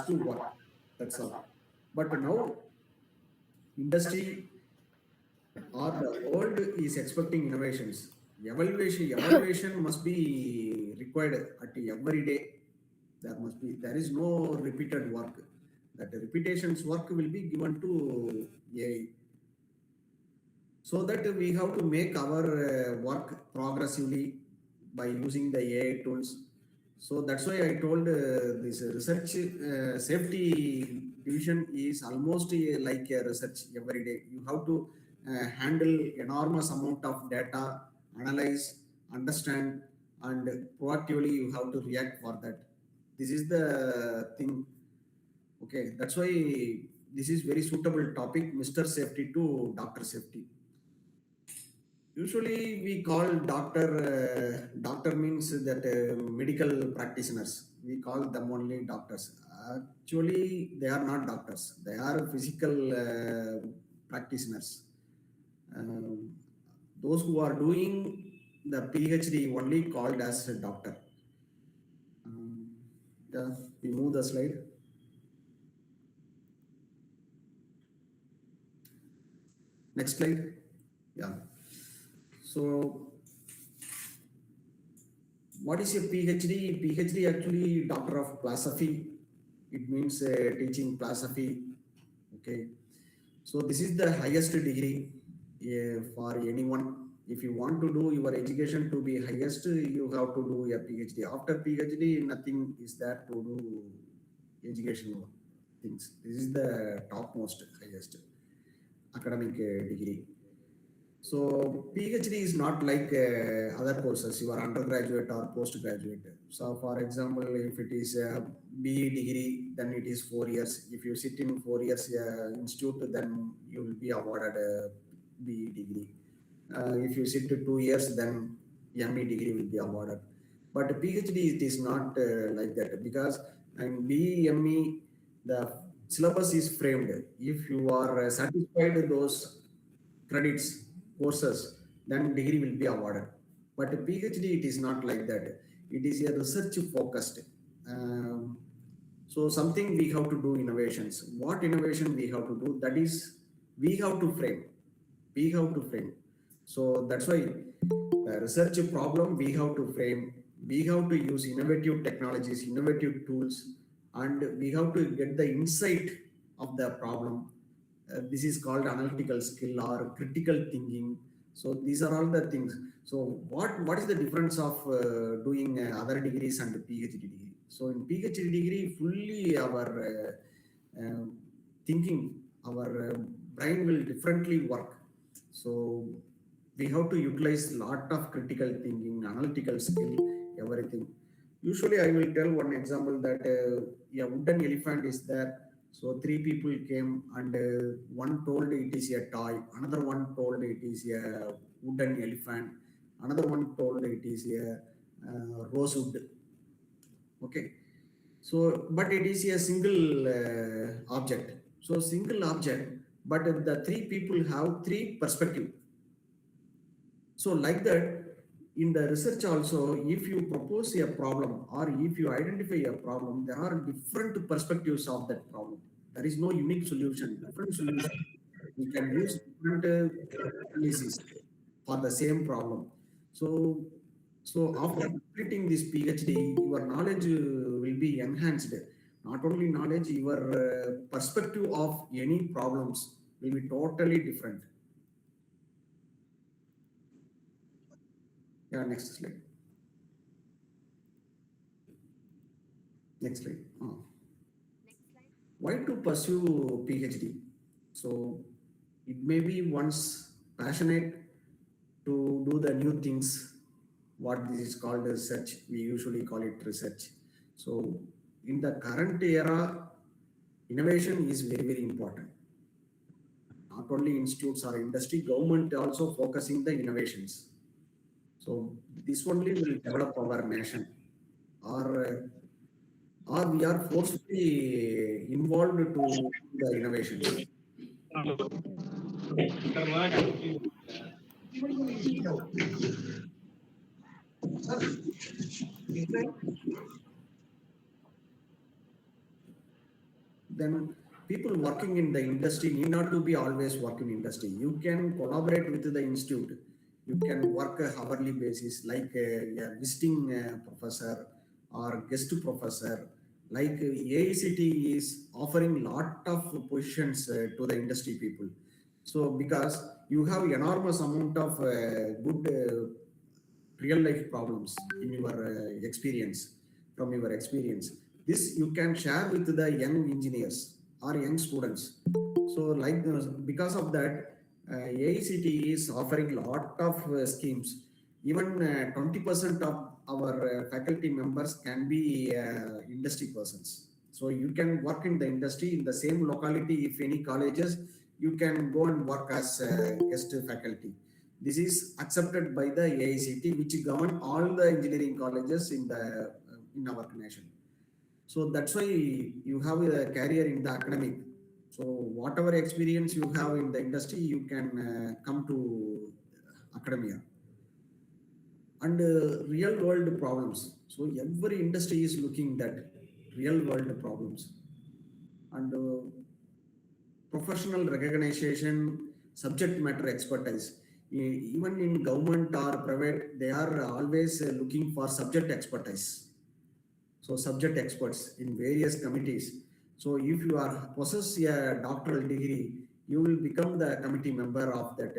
to work. That's all. But now industry or the world is expecting innovations. Evaluation must be required at every day. There is no repeated work. That repetitions work will be given to AI, so that we have to make our work progressively by using the AI tools. So that's why I told this research safety division is almost like a research every day. You have to handle enormous amount of data, analyze, understand, and proactively you have to react for that. This is the thing. Okay, that's why this is very suitable topic, Mr. Safety to Doctor Safety. Usually, we call doctor. Doctor means that medical practitioners. We call them only doctors. Actually, they are not doctors. They are physical practitioners. Um, those who are doing the PhD only called as a doctor. Um, yeah, we move the slide. Next slide. Yeah. So what is a PhD? PhD actually doctor of philosophy. It means teaching philosophy. Okay. So this is the highest degree for anyone. If you want to do your education to be highest, you have to do a PhD. After PhD, nothing is there to do educational things. This is the topmost highest academic degree. So PhD is not like other courses, you are undergraduate or postgraduate. So for example, if it is a BE degree, then it is 4 years. If you sit in 4 years institute, then you will be awarded a BE degree. If you sit 2 years, then ME degree will be awarded. But PhD it is not like that, because in BE, ME, the syllabus is framed. If you are satisfied with those credits, courses, then degree will be awarded. But a PhD, it is not like that. It is a research focused. So something we have to do innovations. What innovation we have to do? That is, we have to frame. We have to frame. So that's why the research problem we have to frame. We have to use innovative technologies, innovative tools, and we have to get the insight of the problem. This is called analytical skill or critical thinking. So these are all the things. So what is the difference of doing other degrees and PhD degree? So in PhD degree, fully our thinking, our brain will differently work. So we have to utilize lot of critical thinking, analytical skill, everything. Usually I will tell one example that a wooden elephant is there. So three people came, and one told it is a toy, another one told it is a wooden elephant, another one told it is a rosewood. Okay. So, but it is a single object. So single object, but the three people have three perspective. So like that, in the research also, if you propose a problem or if you identify a problem, there are different perspectives of that problem. There is no unique solution, different solution. We can use different analysis for the same problem. So, so after completing this PhD, your knowledge will be enhanced. Not only knowledge, your perspective of any problems will be totally different. Yeah, next slide. Next slide. Why to pursue PhD? So it may be once passionate to do the new things. What this is called research, we usually call it research. So in the current era, innovation is very important. Not only institutes or industry, government also focusing the innovations. So this only will develop our nation, or we are forcefully involved to the innovations. then people working in the industry need not to be always work in industry. You can collaborate with the institute. You can work a hourly basis, like a visiting professor or guest professor. Like AICT is offering lot of positions to the industry people. So because you have enormous amount of good real life problems in your experience, from your experience, this you can share with the young engineers or young students. So like because of that, AICT is offering lot of schemes. Even 20% of our faculty members can be industry persons, so you can work in the industry in the same locality. If any colleges, you can go and work as guest faculty. This is accepted by the AICT, which govern all the engineering colleges in our nation. So that's why you have a career in the academic. So whatever experience you have in the industry, you can come to academia. And real world problems. So every industry is looking that real world problems. And professional recognition, subject matter expertise. Even in government or private, they are always looking for subject expertise. So subject experts in various committees. So if you are possess a doctoral degree, you will become the committee member of that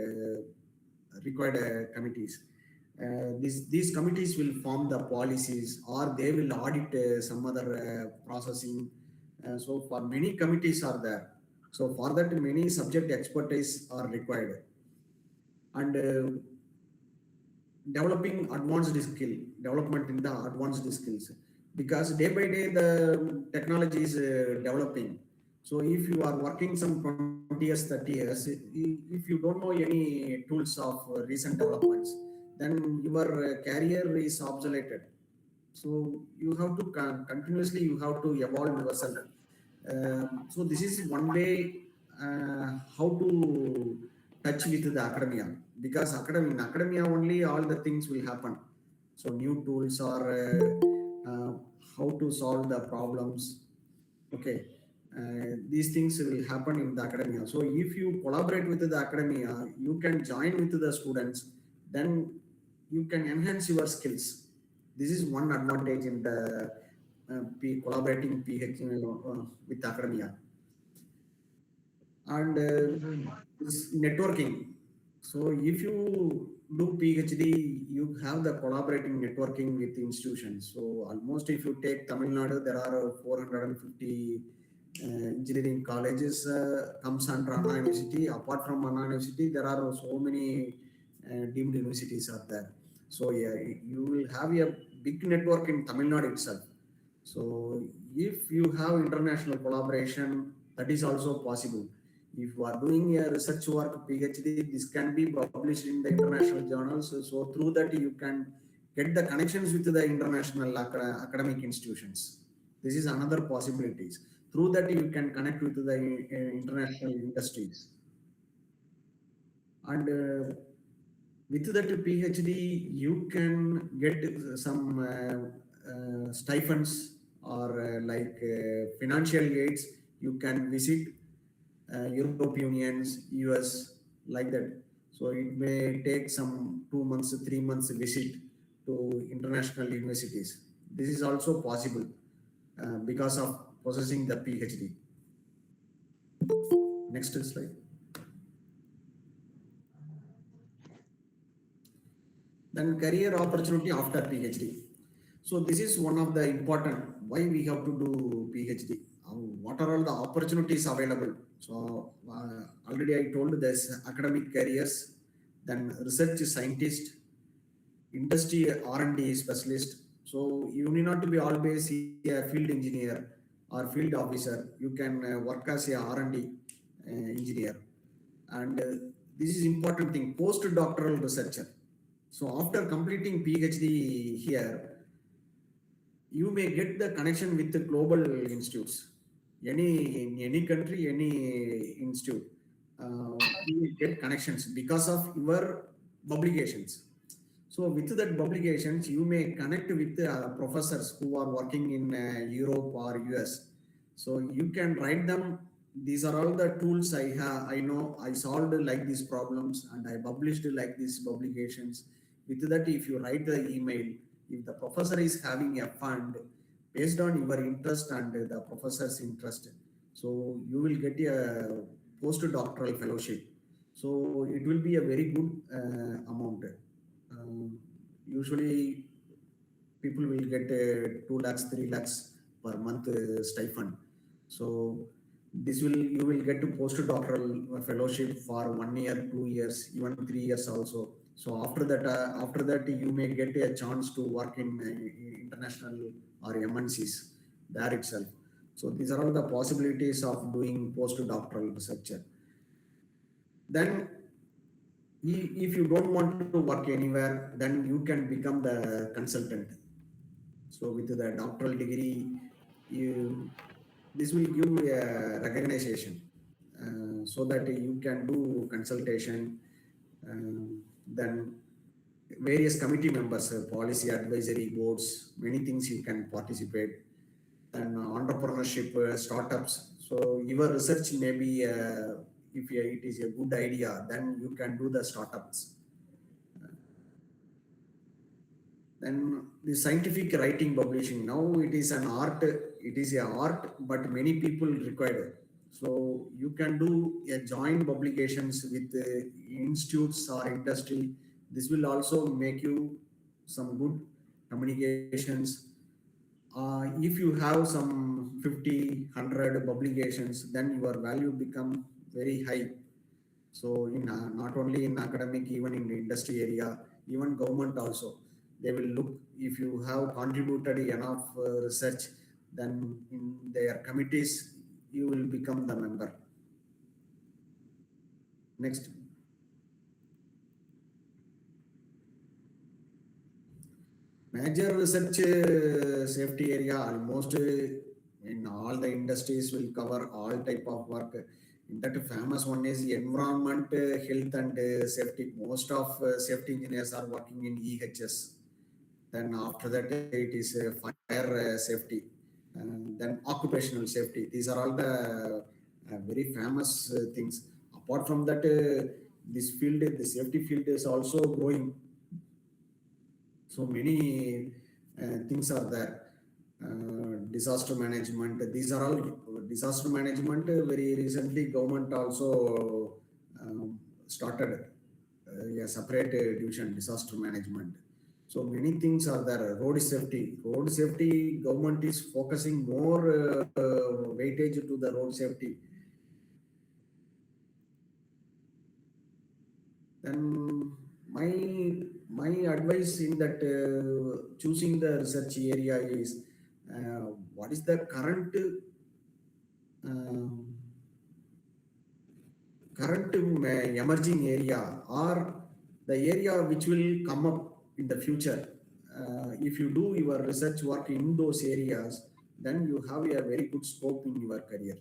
required committees. These committees will form the policies, or they will audit some other processing. So for many committees are there. So for that, many subject expertise are required. And developing advanced skill, development in the advanced skills, because day by day the technology is developing. So if you are working some 20 years, 30 years, if you don't know any tools of recent developments, then your career is obsoleted. So you have to continuously you have to evolve yourself. So this is one way how to touch with the academia, because in academia only all the things will happen. So new tools or how to solve the problems. Okay, these things will happen in the academia. So if you collaborate with the academia, you can join with the students, then you can enhance your skills. This is one advantage in the collaborating PhD with academia. And this networking. So if you do PhD, you have the collaborating networking with institutions. So almost if you take Tamil Nadu, there are 450 engineering colleges comes under Anna University. Apart from Anna University, there are so many deemed universities are there. So yeah, you will have a big network in Tamil Nadu itself. So if you have international collaboration, that is also possible. If you are doing a research work, PhD, this can be published in the international journals. So through that, you can get the connections with the international academic institutions. This is another possibilities. Through that, you can connect with the international industries. And with that PhD, you can get some stipends or financial aids. You can visit Europe Unions, US, like that. So it may take some 2 months, 3 months visit to international universities. This is also possible because of possessing the PhD. Next slide. Then career opportunity after PhD. So this is one of the important why we have to do PhD. What are all the opportunities available? So already I told this academic careers, then research scientist, industry R&D specialist. So you need not to be always a field engineer or field officer. You can work as a R&D engineer. And this is important thing, postdoctoral researcher. So after completing PhD here, you may get the connection with the global institutes. In any country, any institute, you will get connections because of your publications. So with that publications, you may connect with professors who are working in Europe or US. So you can write them. These are all the tools I have. I know I solved like these problems and I published like these publications. With that, if you write the email, if the professor is having a fund based on your interest and the professor's interest, so you will get a postdoctoral fellowship. So it will be a very good amount. Usually people will get 2 lakhs 3 lakhs per month stipend. So this will you will get to postdoctoral fellowship for 1 year 2 years even 3 years also. So after that you may get a chance to work in international or MNCs there itself. So these are all the possibilities of doing postdoctoral research. Then if you don't want to work anywhere, then you can become the consultant. So with the doctoral degree, this will give a recognition so that you can do consultation. Then various committee members, policy advisory boards, many things you can participate. And entrepreneurship, startups. So your research may be, if it is a good idea, then you can do the startups. Then the scientific writing publishing, now it is an art. It is a art, but many people require it. So you can do a joint publications with institutes or industry. This will also make you some good communications. If you have some 50 100 publications, then your value become very high. So in not only in academic, even in the industry area, even government also, they will look if you have contributed enough research, then in their committees you will become the member. Next, major research safety area almost in all the industries will cover all type of work. In that famous one is environment, health and safety. Most of safety engineers are working in EHS. Then after that it is fire safety, and then occupational safety. These are all the very famous things. Apart from that, this field, the safety field is also growing. So many things are there. Disaster management. These are all disaster management. Very recently, government also started a separate division, disaster management. So many things are there. Road safety. Road safety, government is focusing more weightage to the road safety. Then my advice in that choosing the research area is what is the current emerging area or the area which will come up in the future. If you do your research work in those areas, then you have a very good scope in your career.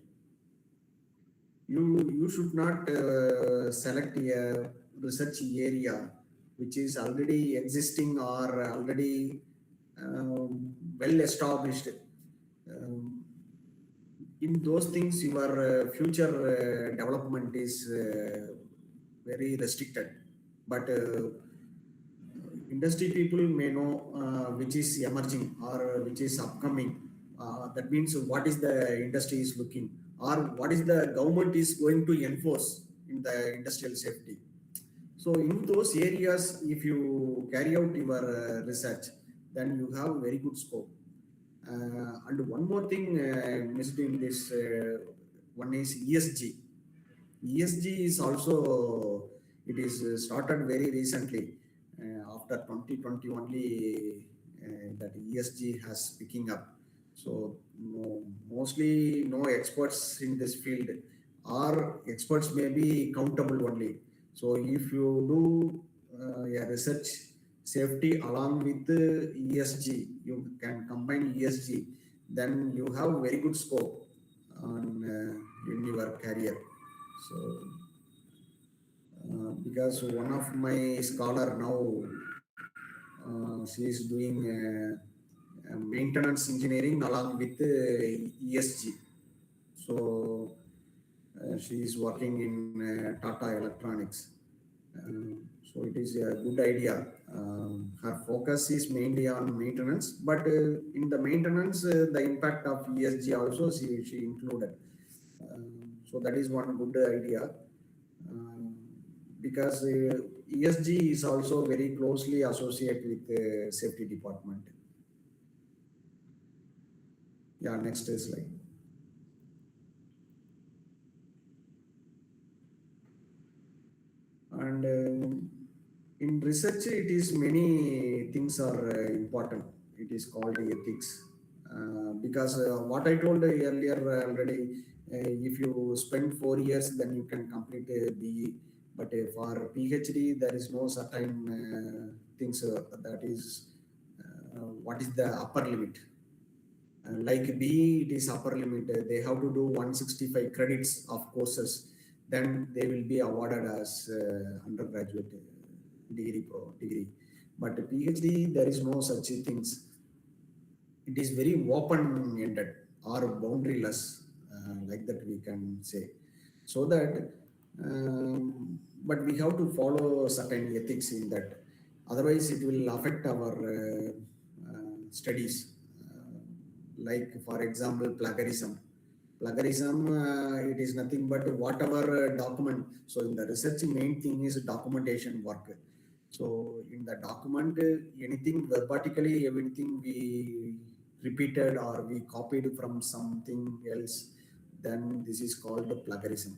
You should not select a research area which is already existing or already well established. Um, in those things, your future development is very restricted. But industry people may know which is emerging or which is upcoming. That means what is the industry is looking, or what is the government is going to enforce in the industrial safety. So in those areas, if you carry out your research, then you have very good scope. And one more thing missed in this one is ESG. ESG is also, it is started very recently. After 2020 only that ESG has picking up. So mostly no experts in this field, or experts may be countable only. So if you do a research safety along with ESG, you can combine ESG, then you have very good scope on in your career. So because one of my scholar now, she is doing maintenance engineering along with ESG. So she is working in Tata Electronics. So it is a good idea. Her focus is mainly on maintenance, but in the maintenance, the impact of ESG also she included. So that is one good idea. Um, because ESG is also very closely associated with the safety department. Yeah, next slide. And in research, it is many things are important. It is called ethics. Because what I told earlier already, if you spend 4 years, then you can complete a BE. But for PhD, there is no certain things that is what is the upper limit. Like B, it is upper limit. They have to do 165 credits of courses. Then they will be awarded as undergraduate degree. But PhD, there is no such things. It is very open-ended or boundaryless, like that we can say. So that, but we have to follow certain ethics in that. Otherwise, it will affect our studies. Like, for example, plagiarism. Plagiarism, it is nothing but whatever document. So in the research, main thing is documentation work. So in the document, anything verbatically, everything we repeated or we copied from something else, then this is called plagiarism.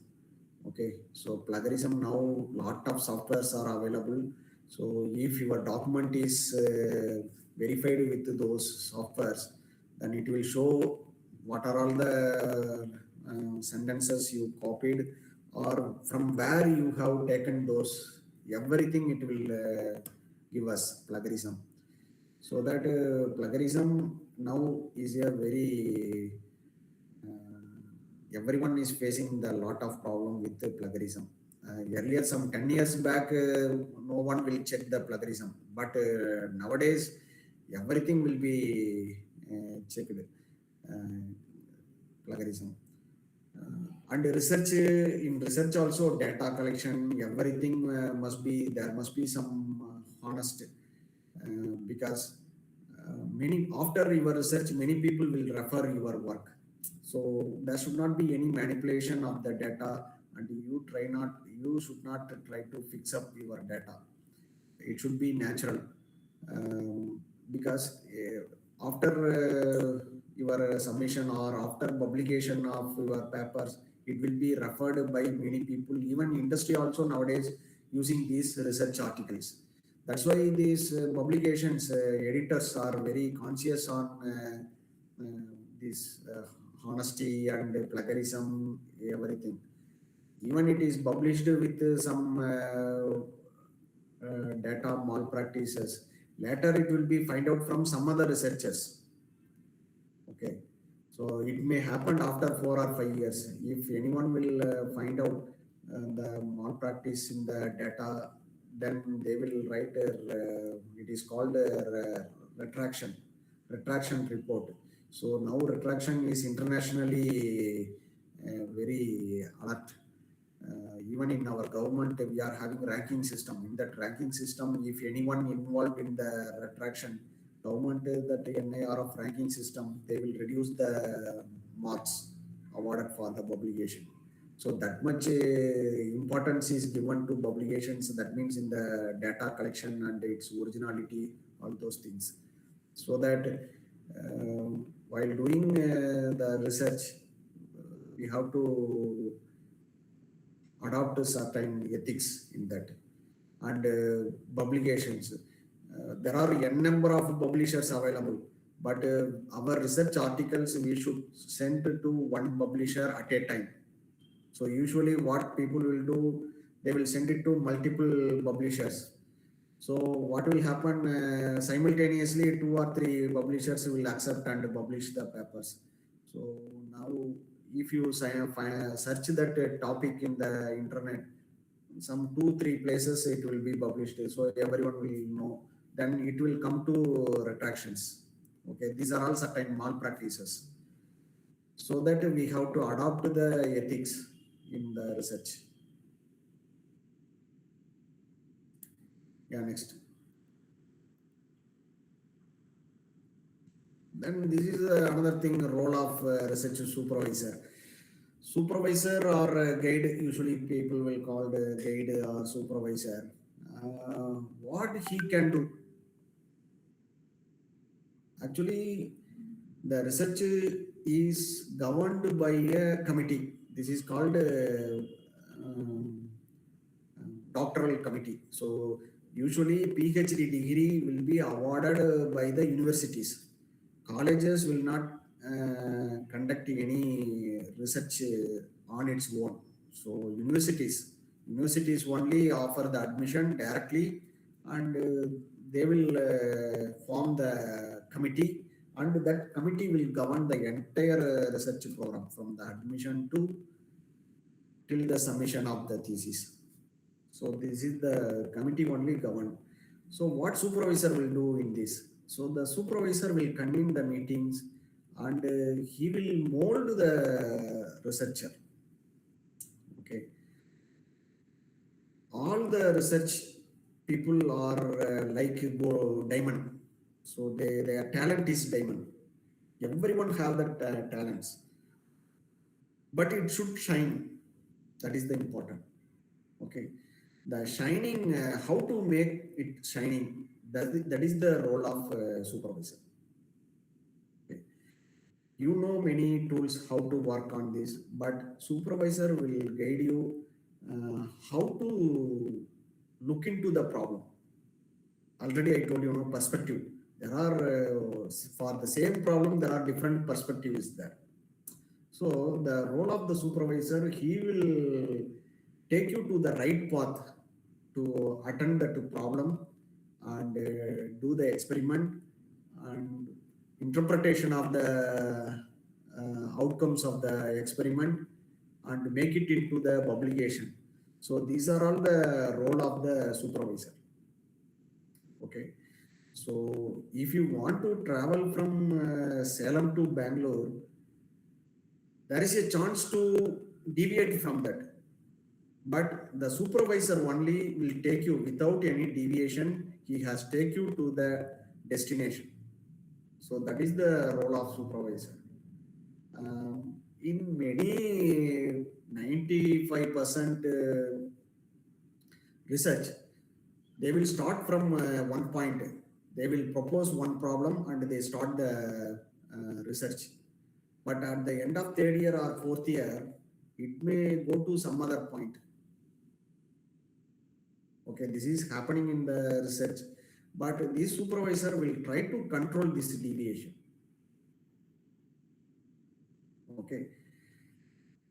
Okay, so plagiarism now, lot of softwares are available. So if your document is verified with those softwares, then it will show what are all the sentences you copied or from where you have taken those. Everything it will give us plagiarism. So that plagiarism now is a very everyone is facing the lot of problem with the plagiarism. Earlier, some 10 years back, no one will check the plagiarism. But nowadays, everything will be checked. Plagiarism. And research, in research also, data collection, everything must be, there must be some honest. Because many, after your research, many people will refer your work. So there should not be any manipulation of the data, and you should not try to fix up your data. It should be natural. Because after your submission or after publication of your papers, it will be referred by many people, even industry also nowadays using these research articles. That's why these publications, editors are very conscious on this honesty and plagiarism, everything. Even it is published with some data malpractices. Later, it will be find out from some other researchers. Okay, so it may happen after 4 or 5 years. If anyone will find out the malpractice in the data, then they will write it is called a retraction report. So now retraction is internationally very alert. Even in our government, we are having ranking system. In that ranking system, if anyone involved in the retraction, government that NIRF ranking system, they will reduce the marks awarded for the publication. So that much importance is given to publications. That means in the data collection and its originality, all those things. So that while doing the research, we have to adopt a certain ethics in that. And publications. There are n number of publishers available, but our research articles we should send to one publisher at a time. So usually what people will do, they will send it to multiple publishers. So what will happen simultaneously, 2 or 3 publishers will accept and publish the papers. So now if you search that topic in the internet, some 2 3 places it will be published, so everyone will know. Then it will come to retractions. Okay, these are all certain malpractices. so that we have to adopt the ethics in the research. Yeah, next. Then this is another thing, role of research supervisor. Supervisor or guide, usually people will call the guide or supervisor. What he can do? Actually, the research is governed by a committee. This is called um, doctoral committee. So usually PhD degree will be awarded by the universities. Colleges will not conduct any research on its own. So universities only offer the admission directly, and they will form the committee, and that committee will govern the entire research program from the admission to till the submission of the thesis. So this is the committee only governed. So what supervisor will do in this? So the supervisor will convene the meetings, and he will mold the researcher. Okay. All the research people are like diamond. So their talent is diamond. Everyone have that talents, but it should shine. That is the important. Okay. The shining, how to make it shining, that is the role of supervisor. Okay. You know many tools how to work on this, but supervisor will guide you how to look into the problem. Already I told you, perspective. There are for the same problem there are different perspectives there. So the role of the supervisor, he will take you to the right path to attend that problem and do the experiment and interpretation of the outcomes of the experiment and make it into the publication. So these are all the role of the supervisor. Okay. So if you want to travel from Salem to Bangalore, there is a chance to deviate from that. But the supervisor only will take you without any deviation. He has take you to the destination. So that is the role of supervisor. In many 95% research, they will start from one point. They will propose one problem and they start the research. But at the end of third year or fourth year, it may go to some other point. Okay, this is happening in the research, but this supervisor will try to control this deviation. Okay,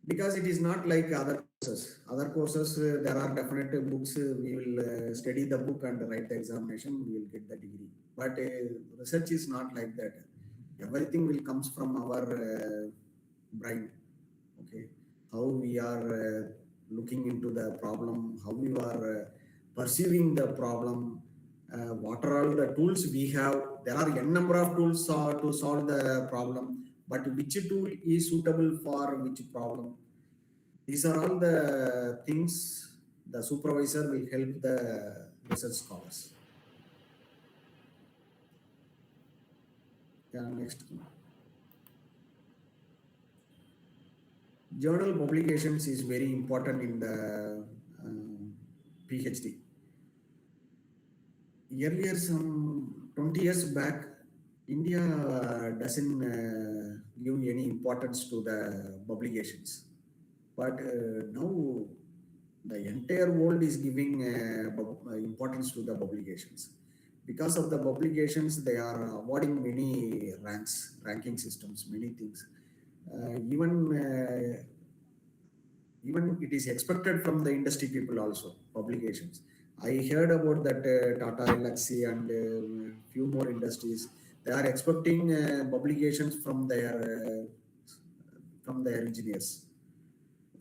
because it is not like other courses. Other courses, there are definite books. We will study the book and write the examination. We will get the degree. But research is not like that. Everything will comes from our brain. Okay, how we are looking into the problem, how we are perceiving the problem, what are all the tools we have. There are n number of tools to solve the problem, but which tool is suitable for which problem? These are all the things the supervisor will help the research scholars. Yeah, next. Journal publications is very important in the PhD. Earlier, some 20 years back, India doesn't give any importance to the publications. But now the entire world is giving importance to the publications. Because of the publications, they are awarding many ranking systems, many things. Even it is expected from the industry people also, publications. I heard about that Tata Elxsi and few more industries. They are expecting publications from their engineers.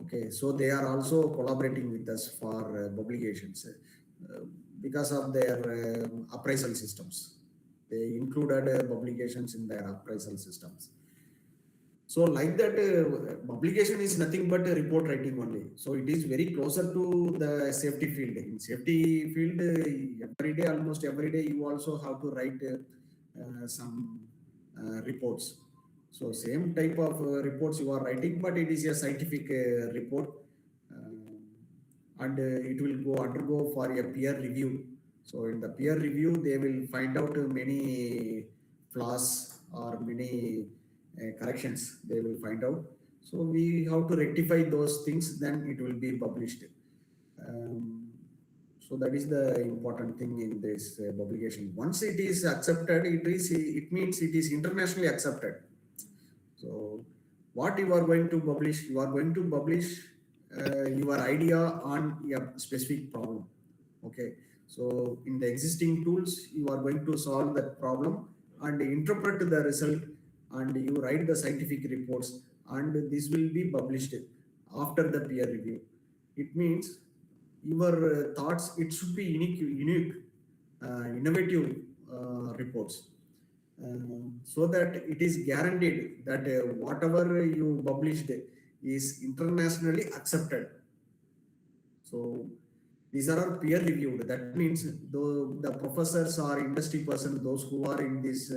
Okay, so they are also collaborating with us for publications because of their appraisal systems. They included publications in their appraisal systems. So like that, publication is nothing but a report writing only. So it is very closer to the safety field. In safety field, every day, almost every day, you also have to write some reports. So same type of reports you are writing, but it is a scientific report, and it will go undergo for a peer review. So in the peer review, they will find out many flaws or many corrections they will find out. So we have to rectify those things, then it will be published. Um, so that is the important thing in this publication. Once it is accepted, it means it is internationally accepted. So what you are going to publish, you are going to publish your idea on a specific problem. Okay. So in the existing tools, you are going to solve that problem and interpret the result, and you write the scientific reports, and this will be published after the peer review. It means your thoughts, it should be unique, innovative reports, so that it is guaranteed that whatever you published is internationally accepted. So these are all peer reviewed. That means the professors or industry person, those who are in this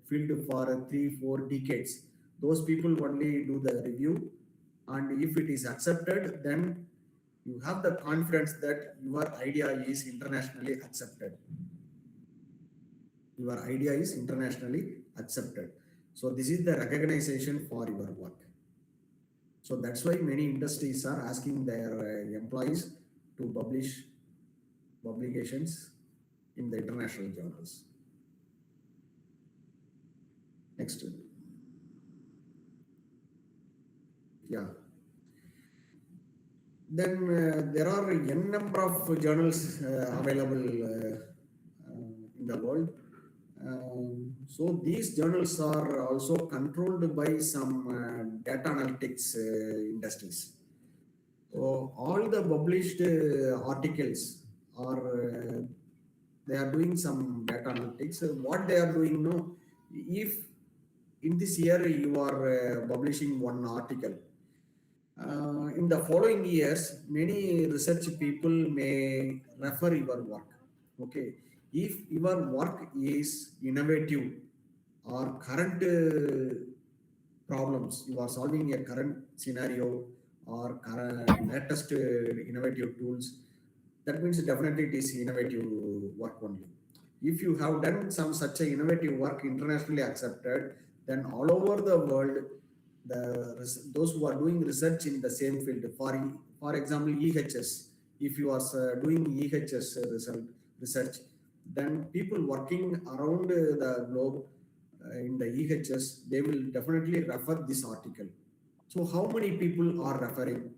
field for 3 4 decades, those people only do the review, and if it is accepted, then you have the confidence that your idea is internationally accepted. Your idea is internationally accepted. So this is the recognition for your work. So that's why many industries are asking their employees to publish publications in the international journals. Next. Yeah. Then there are n number of journals available in the world. So these journals are also controlled by some data analytics industries. So all the published articles are they are doing some data analytics. What they are doing, no, if in this year you are publishing one article, in the following years, many research people may refer your work. Okay, if your work is innovative or current problems, you are solving a current scenario or current latest innovative tools, that means definitely it is innovative work only. If you have done some such a innovative work internationally accepted, then all over the world, those who are doing research in the same field, for example, EHS, if you are doing EHS research, then people working around the globe in the EHS, they will definitely refer this article. So how many people are referring?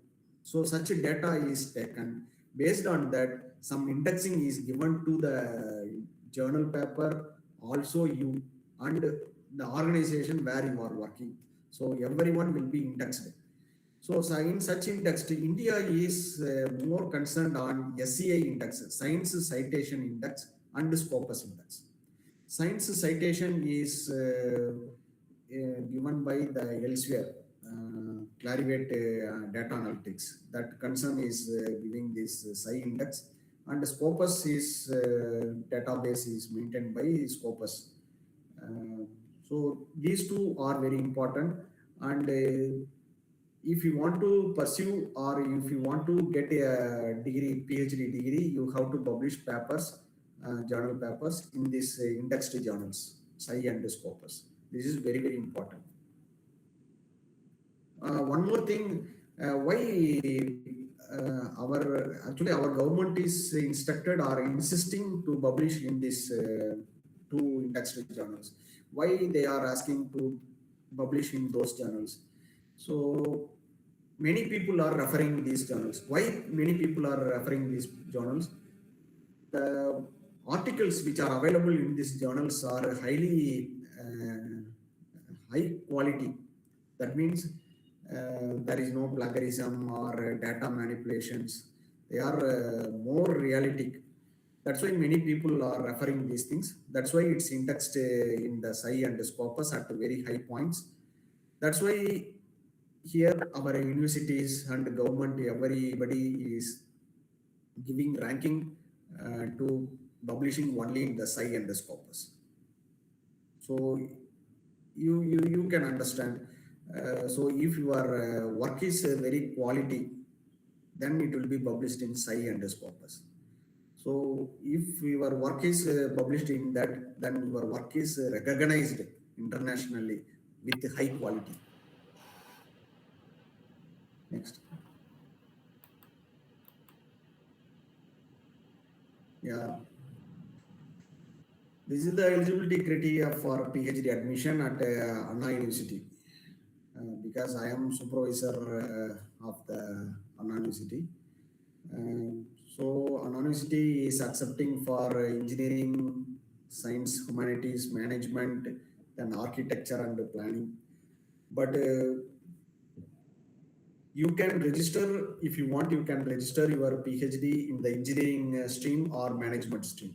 So such data is taken. Based on that, some indexing is given to the journal paper, also you and the organization where you are working. So everyone will be indexed. So in such index, India is more concerned on SCI index, Science Citation Index and Scopus Index. Science citation is given by the elsewhere, Clarivate data analytics. That concern is giving this Sci index, and Scopus is database is maintained by Scopus. So these two are very important, and if you want to pursue or if you want to get a degree, PhD degree, you have to publish papers, journal papers in these indexed journals, Sci and Scopus. This is very, very important. One more thing, why our government is instructed or insisting to publish in these two indexed journals. Why they are asking to publish in those journals? So many people are referring these journals. Why many people are referring these journals? The articles which are available in these journals are highly high quality. That means there is no plagiarism or data manipulations. They are more realistic. That's why many people are referring these things. That's why it's indexed in the Sci and Scopus at very high points. That's why here our universities and government, everybody is giving ranking to publishing only in the Sci and the Scopus. So you can understand. So if your work is very quality, then it will be published in Sci and the Scopus. So if your work is published in that, then your work is recognized internationally with high quality. Next. Yeah. This is the eligibility criteria for PhD admission at Anna University. Because I am supervisor of the Anna University. So Anna University is accepting for engineering, science, humanities, management, then architecture and planning. But you can register if you want. You can register your PhD in the engineering stream or management stream.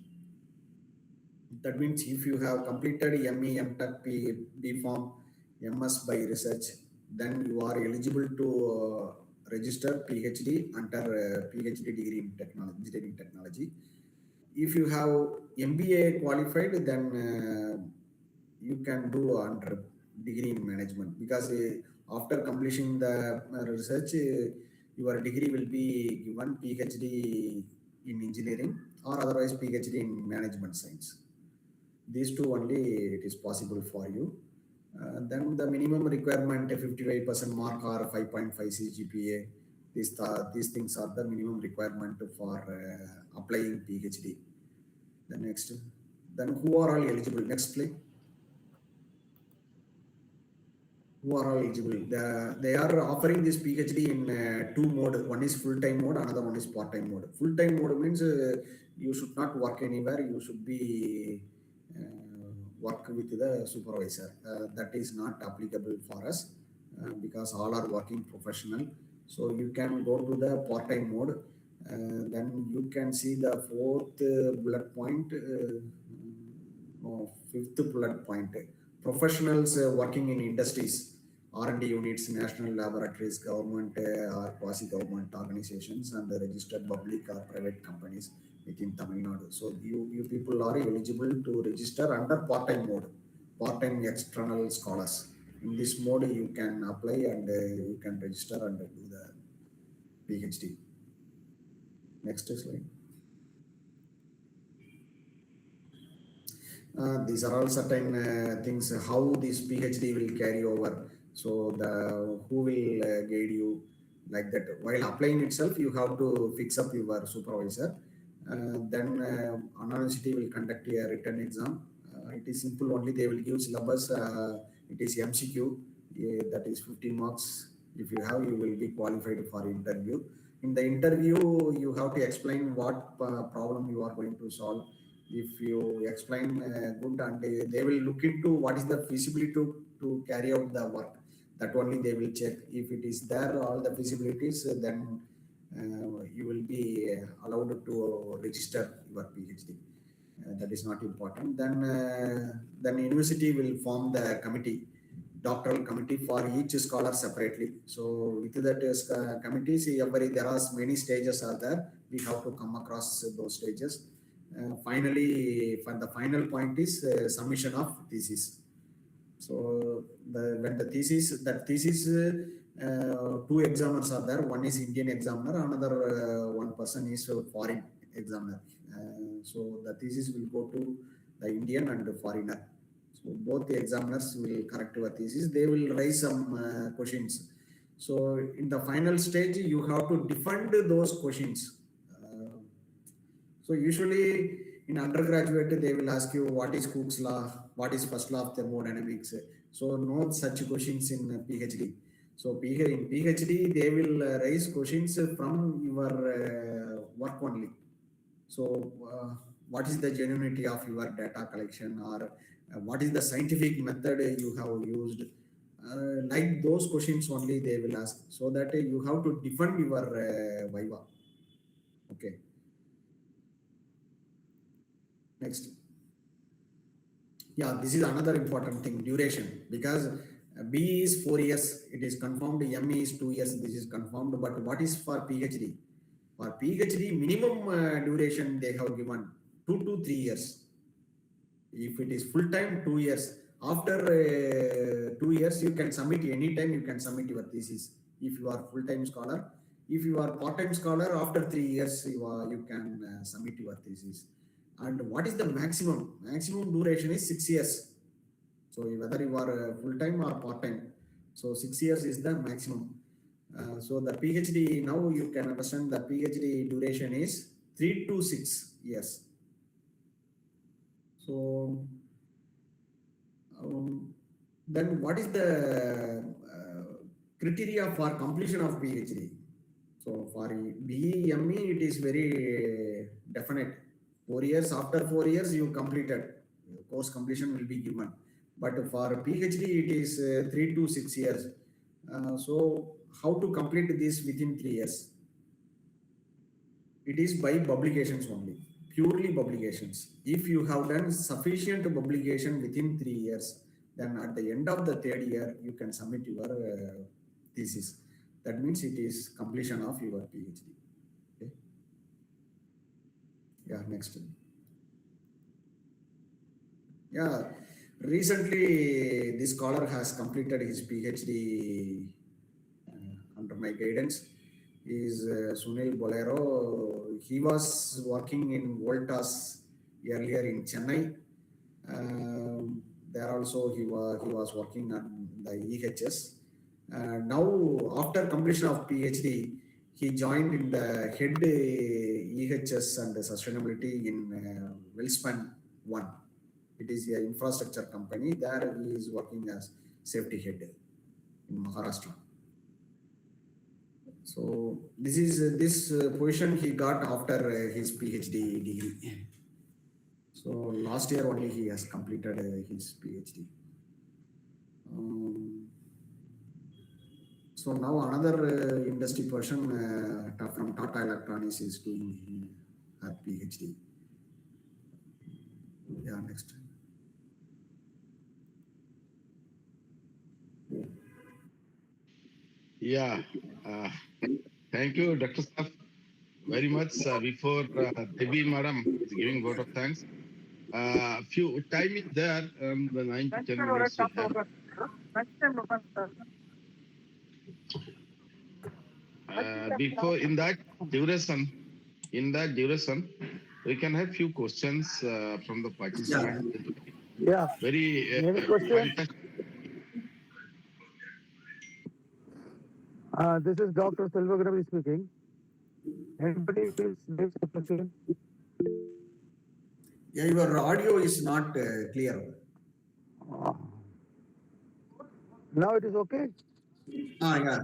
That means if you have completed ME, MTech, B Farm, MS by research, then you are eligible to register PhD under PhD degree in technology, engineering technology. If you have MBA qualified, then you can do under degree in management, because after completing the research, your degree will be given PhD in engineering or otherwise PhD in management science. These two only it is possible for you. Then the minimum requirement 55% mark or 5.5 CGPA. These things are the minimum requirement for applying PhD. The next, then who are all eligible? Next, please. Who are all eligible? They are offering this PhD in two mode. One is full-time mode, another one is part-time mode. Full-time mode means you should not work anywhere. You should be work with the supervisor. That is not applicable for us because all are working professional. So you can go to the part-time mode. Then you can see the fourth bullet point, no, fifth bullet point. Professionals working in industries, R&D units, national laboratories, government or quasi-government organizations, and the registered public or private companies within Tamil Nadu. So you people are eligible to register under part-time mode, part-time external scholars. In this mode, you can apply and you can register and do the PhD. Next slide. These are all certain things how this PhD will carry over. So the who will guide you like that. While applying itself, you have to fix up your supervisor. Then Anna University will conduct a written exam. It is simple only. They will give syllabus. It is MCQ. That is 15 marks. If you have, you will be qualified for interview. In the interview, you have to explain what problem you are going to solve. If you explain good, and they will look into what is the feasibility to carry out the work. That only they will check. If it is there all the feasibilities, then you will be allowed to register your PhD. That is not important. Then university will form the committee, doctoral committee for each scholar separately. So with that committee, see, there are many stages are there. We have to come across those stages. Finally, for the final point is submission of thesis. So when the thesis, that thesis, two examiners are there. One is Indian examiner, another one person is foreign examiner. So the thesis will go to the Indian and the foreigner. So both the examiners will correct your thesis. They will raise some questions. So in the final stage, you have to defend those questions. So usually in undergraduate, they will ask you what is Cook's law, what is first law of thermodynamics. So no such questions in PhD. So in PhD, they will raise questions from your work only. So what is the genuinity of your data collection, or what is the scientific method you have used? Like those questions only they will ask, so that you have to defend your viva. Okay. Next. Yeah, this is another important thing, duration, because B is 4 years, it is confirmed. ME is 2 years, this is confirmed. But what is for PhD? For PhD, minimum duration they have given 2 to 3 years. If it is full time, 2 years. After 2 years, you can submit anytime. You can submit your thesis if you are full time scholar. If you are part time scholar, after 3 years, you can submit your thesis. And what is the maximum? Maximum duration is 6 years. So whether you are full time or part time, so 6 years is the maximum. So the PhD, now you can understand the PhD duration is 3 to 6 years. So then what is the criteria for completion of PhD? So for BEME, it is very definite. 4 years, after 4 years, you completed. Course completion will be given. But for PhD, it is 3 to 6 years. So how to complete this within 3 years? It is by publications only, purely publications. If you have done sufficient publication within 3 years, then at the end of the third year, you can submit your thesis. That means it is completion of your PhD. Okay. Yeah, next. Yeah, recently this scholar has completed his PhD under my guidance. Is Sunil Bolero. He was working in Voltas earlier in Chennai. There also he was working on the EHS. Now after completion of PhD, he joined in the head EHS and sustainability in Welspun One. It is an infrastructure company. There he is working as safety head in Maharashtra. So this is this position he got after his PhD degree. So last year only he has completed his PhD. So now another industry person from Tata Electronics is doing her PhD. Yeah, next. Yeah, thank you, Dr. Saf, very much. Before Devi Madam is giving vote of thanks, few time is there, the 9 to 10 minutes we have. Before in that duration, we can have few questions from the Yeah. participant. Yeah. Very Any question? fantastic. This is Dr. Selvagravi speaking. Anybody please raise a question? Yeah, your audio is not clear. Now it is okay? Yeah.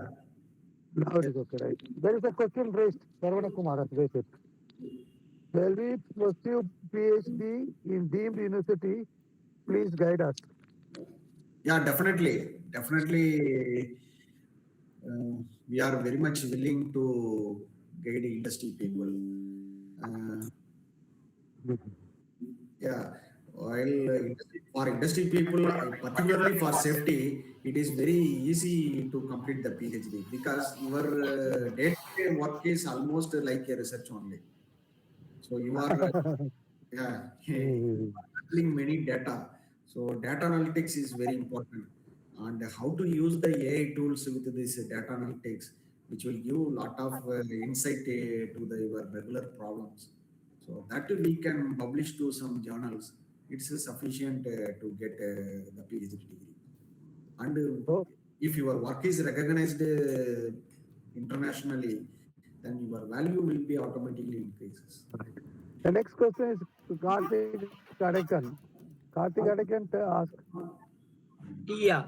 Now it is okay, right? There is a question raised. Sarvana Kumar has raised it. Shall we pursue PhD in deemed university? Please guide us. Yeah, definitely. Definitely. We are very much willing to guide industry people. Yeah, while for industry people, particularly for safety, it is very easy to complete the PhD because your day-to-day work is almost like a research only. So you are yeah, handling many data. So data analytics is very important, and how to use the AI tools with this data analytics, which will give a lot of insight to the your regular problems. So that we can publish to some journals. It's sufficient to get the PhD degree. And So, if your work is recognized internationally, then your value will be automatically increases. the next question is Karthik Adekan. Karthik Adekan ask. Yeah,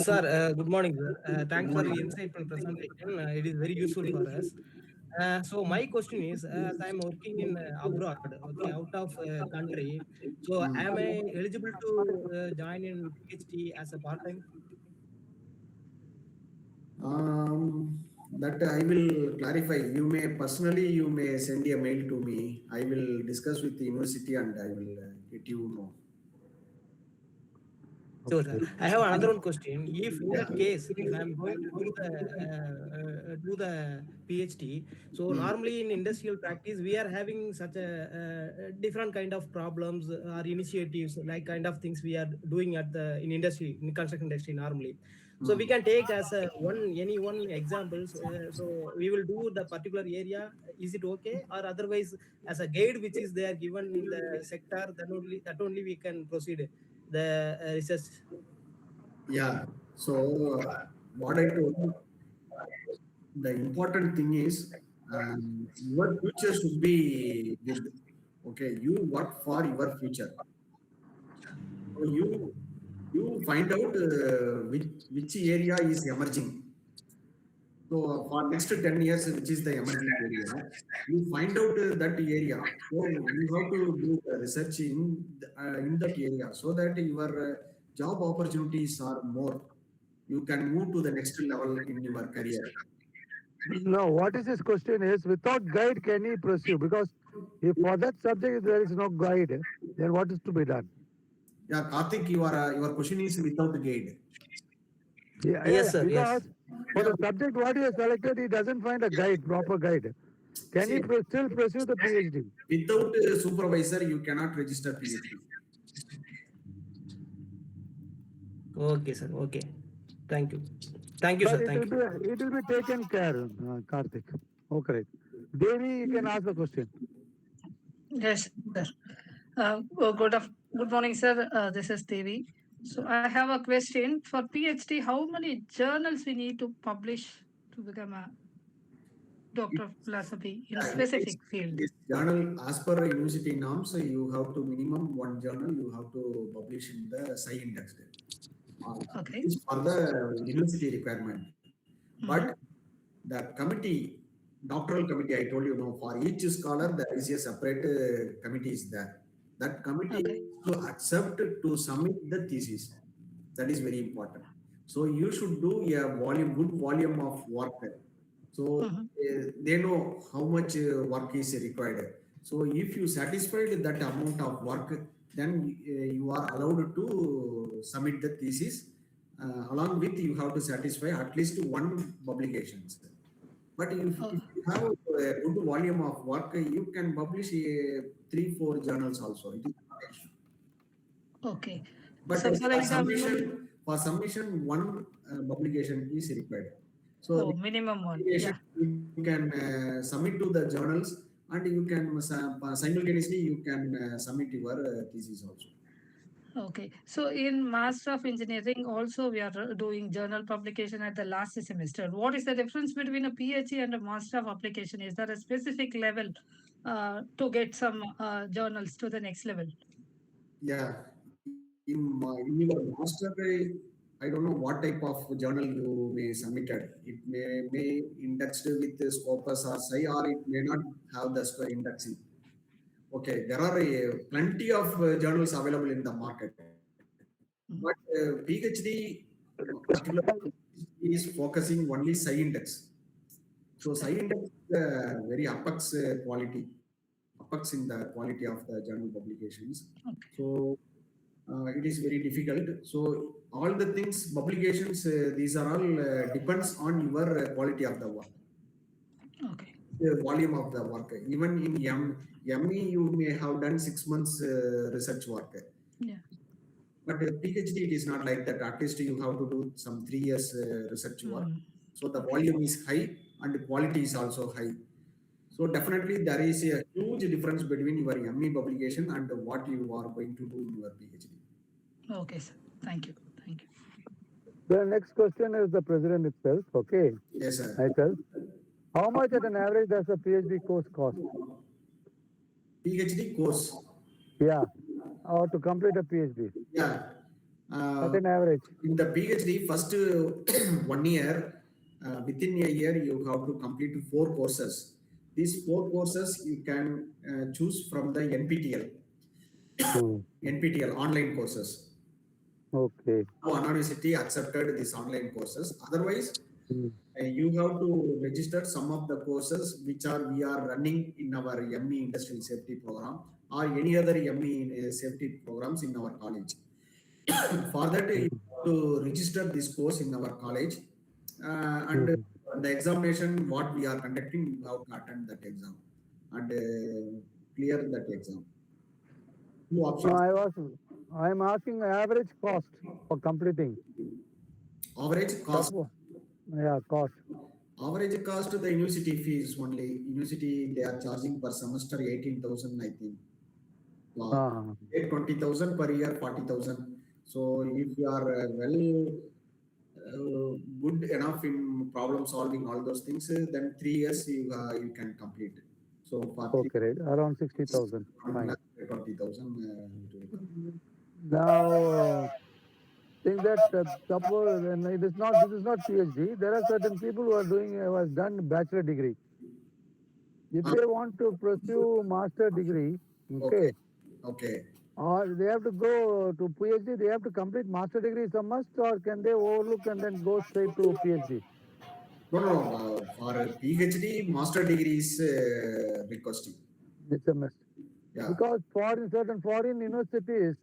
sir, good morning, sir. Thanks for your insightful presentation. It is very useful for us. So my question is, as I'm working in abroad, okay, out of country, so am I eligible to join in PhD as a part-time? That I will clarify. You may personally, you may send a mail to me. I will discuss with the university and I will get you know. Sure, sir. I have another one question. If in that case, if I'm going to do the PhD, so normally in industrial practice we are having such a different kind of problems or initiatives, like kind of things we are doing at the in industry in construction industry normally. So we can take as a any one examples. So we will do the particular area. Is it okay, or otherwise as a guide which is there given in the sector, then only that only we can proceed the research. Yeah. So what I told you, the important thing is your future should be good. Okay, you work for your future. So you find out which area is emerging. So for next 10 years, which is the emerging area, you find out that area. So you have to do the research in that area so that your job opportunities are more. You can move to the next level in your career. No, what is his question is, without guide, can he pursue? Because if for that subject there is no guide, then what is to be done? Yeah, Karthik, your question is without guide. Yes, sir. Yes. Because for the subject what he has selected, he doesn't find a guide, proper guide. Can he See, still pursue the PhD? without a supervisor, you cannot register PhD. Okay, sir. Okay. Thank you. Thank you, But sir. Thank you. it will be taken care, Karthik. Okay. Devi, you can ask the question. Yes, sir. Good morning, sir. This is Devi. So I have a question for PhD. How many journals we need to publish to become a doctor of philosophy in a specific field? This journal, as per university norms, you have to minimum one journal you have to publish in the Sci Index. Okay. It's for the university requirement. But the committee, doctoral committee, I told you, no, for each scholar, there is a separate committee is there. That committee Okay. to accept to submit the thesis. That is very important. So you should do a good volume of work. So they know how much work is required. So if you satisfied that amount of work, then you are allowed to submit the thesis. Along with you have to satisfy at least one publications. But if you have a good volume of work, you can publish 3-4 journals also. It is not an issue. Okay. But So for example, for submission, one publication is required. So minimum one. publication, Yeah. you can submit to the journals, and you can simultaneously you can submit your thesis also. Okay. So in Master of Engineering, also we are doing journal publication at the last semester. What is the difference between a PhD and a Master of Application? Is there a specific level to get some journals to the next level? Yeah, in your master, I don't know what type of journal you may submitted. It may indexed with the Scopus or Sci, or it may not have the indexing. Okay, there are plenty of journals available in the market, but PhD particularly is focusing only Sci index. So Sci index is very apex quality, apex in the quality of the journal publications. Okay. So it is very difficult. So all the things, publications, these are all depends on your quality of the work. Okay. The volume of the work. Even in ME, you may have done 6 months research work. Yeah. But PhD, it is not like that. At least you have to do some 3 years research work. So the volume is high and the quality is also high. So definitely there is a huge difference between your ME publication and what you are going to do in your PhD. Okay, sir. Thank you. Thank you. The next question is the president itself. Okay. Yes, sir. Myself. How much at an average does a PhD course cost? PhD course. Yeah. Or to complete a PhD? Yeah. At an average. In the PhD, first 1 year, within a year, you have to complete 4 courses. These 4 courses you can choose from the NPTEL. NPTEL online courses. Okay. University accepted these online courses. Otherwise, you have to register some of the courses which we are running in our ME industrial safety program or any other ME safety programs in our college. For that, you have to register this course in our college, and the examination what we are conducting, you have to attend that exam and clear that exam. Two No, options. I'm asking average cost for completing. Average cost. Suppose, yeah, cost. Average cost the university fees only. University they are charging per semester 18,000, I think. Wow. Uh, 20,000 per year, 40,000. So if you are good enough in problem solving all those things, then 3 years you can complete. So for okay, right. Around 60,000. Fine. 20,000 it will come. Now, think that suppose and it is not. This is not PhD. There are certain people who are doing who has done bachelor degree. If Ah, they want to pursue master degree, okay, okay, okay. or they have to go to PhD, they have to complete master degree is a must, or can they overlook and then go straight to PhD? No, no, no. For a PhD, master degree is requesting. It's a must. Yeah. Because certain foreign universities,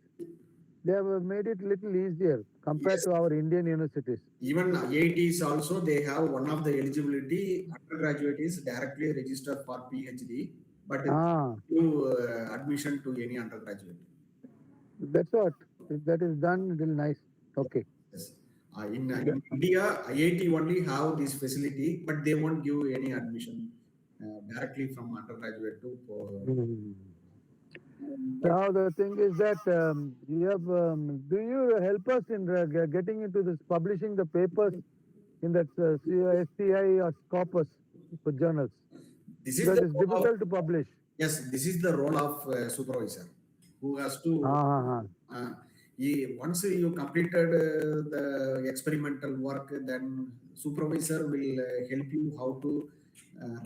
they have made it little easier compared Yes. to our Indian universities. Even IITs also they have one of the eligibility undergraduate is directly registered for PhD, but Ah, you admission to any undergraduate. that's what. If that is done, it will nice. Okay. Yes. In India, IIT only have this facility, but they won't give any admission directly from undergraduate to. Hmm. Now the thing is that you have. Do you help us in getting into this publishing the papers in that SCI or Scopus for journals? This is Because the it's role of, difficult to publish. yes, this is the role of supervisor who has to. Ah, Uh, once you completed the experimental work, then supervisor will help you how to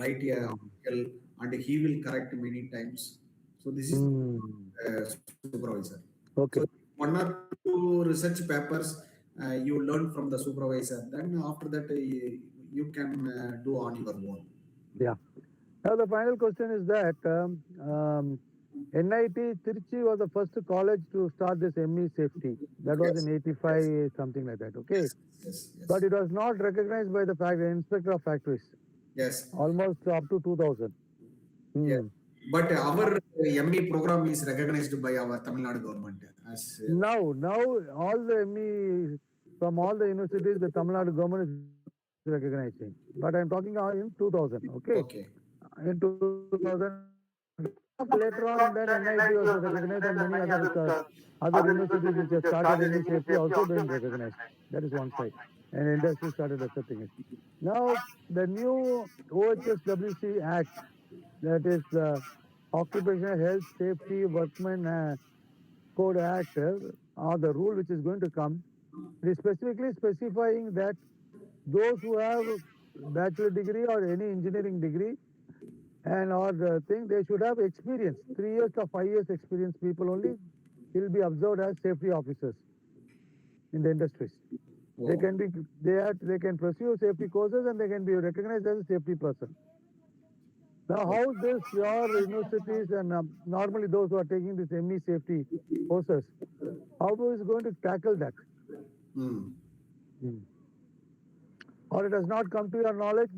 write a article, and he will correct many times. So this is hmm. supervisor. Okay. So one or two research papers you learn from the supervisor. Then after that you can do on your own. Yeah. Now the final question is that NIT Trichy was the first college to start this ME safety. That was Yes. in 85, something like that. Okay. Yes. Yes. But it was not recognized by the inspector of factories. Yes. Almost up to 2000. Yeah. Hmm. But our ME program is recognized by our Tamil Nadu government as Now all the ME from all the universities, the Tamil Nadu government is recognizing. But I'm talking in 2000. Okay. okay. In 2000. Later on, then NIT was recognized, and many other universities which have started ME safety also been recognized. That is one side, and industry started accepting it. Now the new OHSWC Act, that is the Occupational Health Safety Workmen Code Act, or the rule which is going to come, it is specifically specifying that those who have bachelor degree or any engineering degree and or the thing, they should have experience. 3 years or 5 years experience people only will be observed as safety officers in the industries. They Wow. can be they can pursue safety courses and they can be recognized as a safety person. Now, how this your universities and normally those who are taking this ME safety courses, how is going to tackle that? Hmm. Or it has not come to your knowledge,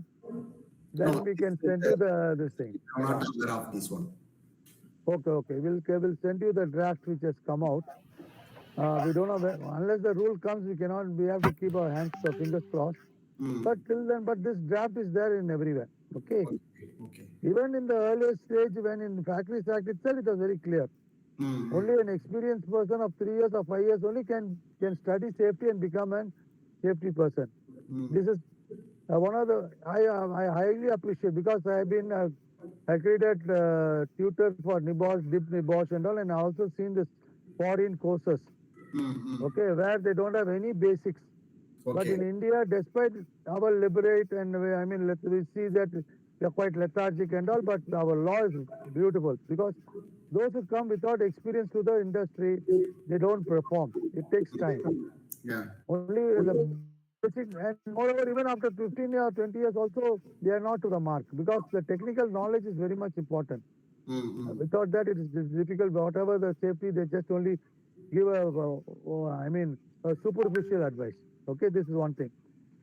then No, we can send you the this thing. I'm not aware of this one. Okay. We'll send you the draft which has come out. We don't know unless the rule comes, we cannot. We have to keep our fingers crossed. Hmm. But till then, but this draft is there in everywhere. Okay. Okay. Even in the earlier stage, when in Factories Act itself, it was very clear. Hmm. Only an experienced person of 3 years or 5 years only can study safety and become a safety person. Hmm. This is one of the I highly appreciate, because I have been accredited tutor for NIBOSH, DIP NIBOSH and all, and I also seen this foreign courses. Hmm. Okay, where they don't have any basics. But Okay. in India, despite our liberate and we see that we are quite lethargic and all, but our law is beautiful, because those who come without experience to the industry, they don't perform. It takes time. Yeah. Only the basic, and moreover, even after 15 or 20 years also, they are not to the mark, because the technical knowledge is very much important. Hmm. Without that, it is difficult. Whatever the safety, they just only give a superficial advice. Okay, this is one thing.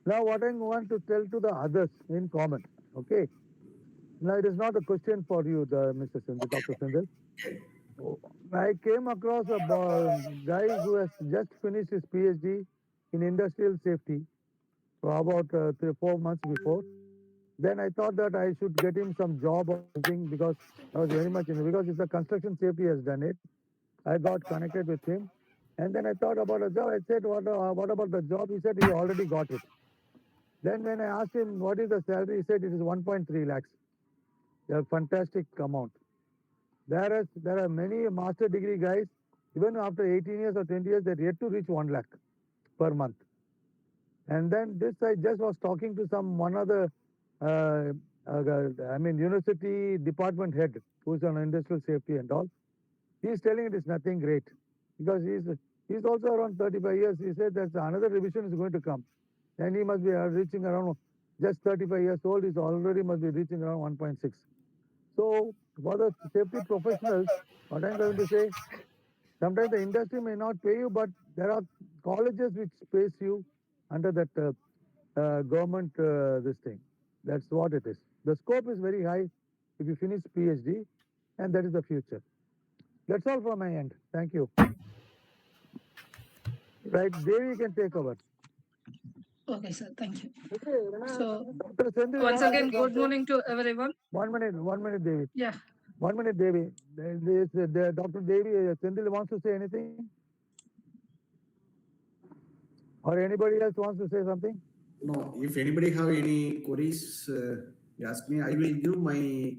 Now, what I want to tell to the others in common. Okay. Now, it is not a question for you, Mr. Sindhu, Dr. Sindhu. I came across a guy who has just finished his PhD in industrial safety for about 3 or 4 months before. Then I thought that I should get him some job or something because I was very much in because it's a construction safety has done it. I got connected with him, and then I thought about a job. I said, "What about the job?" He said he already got it. Then when I asked him what is the salary, he said it is 1.3 lakhs. A fantastic amount. Whereas there are many master degree guys, even after 18 years or 20 years, they're yet to reach 1 lakh per month. And then this, I just was talking to one other, university department head who's on industrial safety and all. He's telling it is nothing great because he's also around 35 years. He said that another revision is going to come, and he must be reaching around just 35 years old. He's already must be reaching around 1.6. So for the safety professionals, what I'm going to say, sometimes the industry may not pay you, but there are colleges which pays you under that government this thing. That's what it is. The scope is very high if you finish PhD, and that is the future. That's all from my end. Thank you. Right, Devi can take over. Okay, sir. Thank you. So Dr. Sendil once wants to again, say good something. morning to everyone. 1 minute, Devi. Yeah. 1 minute, Devi. Dr. Devi, Sendil wants to say anything? Or anybody else wants to say something? No, if anybody have any queries, you ask me. I will give my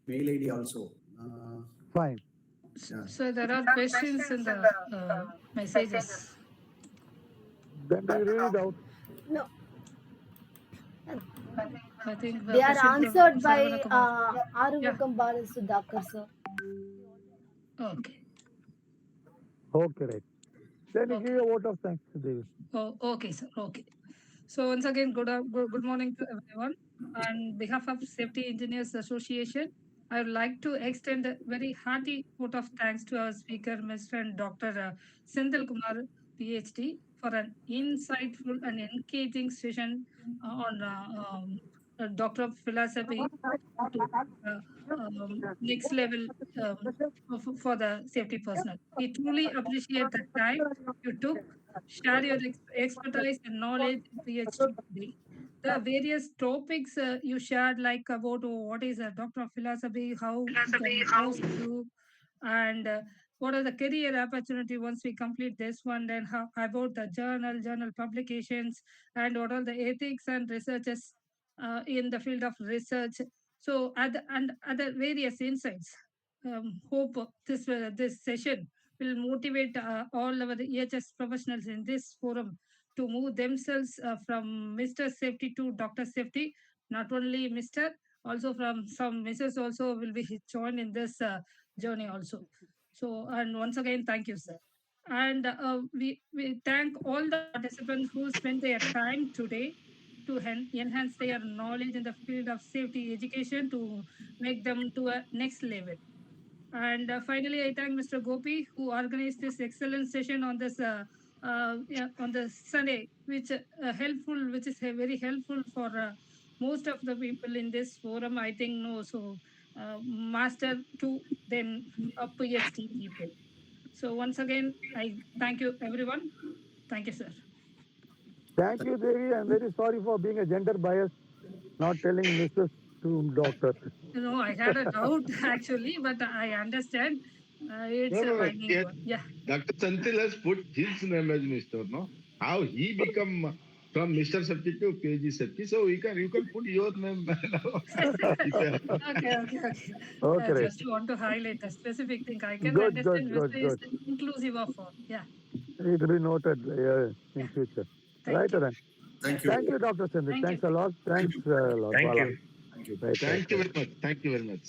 mail ID also. Fine. Yeah. So there are questions in the messages. Then do you read it out? No, I think they are question from answered by Saravana Kumar. Aruvakam Bala Sudhakar, sir. Okay. Okay, right. Then you Okay. give a vote of thanks to Devi. Oh, okay, sir. Okay. So once again, good morning to everyone. On behalf of Safety Engineers Association, I would like to extend a very hearty vote of thanks to our speaker, Mr. Dr. Senthil Kumar, PhD, for an insightful and engaging session on Doctor of Philosophy to next level for the safety personnel. We truly appreciate the time you took, share your expertise and knowledge in PhD today. The various topics you shared, like about what is a doctor of philosophy, how we can post to, and what are the career opportunity once we complete this one, then how about the journal publications, and what are the ethics and researches in the field of research. So and other various insights. Hope this session will motivate all our EHS professionals in this forum to move themselves from Mr. Safety to Dr. Safety. Not only Mr. Also from some Mrs. also will be joined in this journey also. So, and once again, thank you, sir. And we thank all the participants who spent their time today to enhance their knowledge in the field of safety education to make them to a next level. And finally, I thank Mr. Gopi who organized this excellent session on this on the Sunday, which which is very helpful for most of the people in this forum. I think no, so master to then PhD people. So once again, I thank you everyone. Thank you, sir. Thank you, Devi. I'm very sorry for being a gender bias, not telling Mrs. to doctor. No, I had a doubt actually, but I understand. It's a binding Yes, one. Yeah. Dr. Santil has put his name as Mr. No, how he become from Mr. Safety to PhD Safety. So you can put your name. Okay. Okay, right. Just want to highlight a specific thing. I can Good. understand Mr. is inclusive of all. Yeah. It will be noted in future. Thank Right, you. then. Thank you. Thank you, Dr. Sindhu. Thank Thanks you. a lot. Thanks a lot. Thank Bala. you. Thank you. Right. Thank you very much. Thank you very much.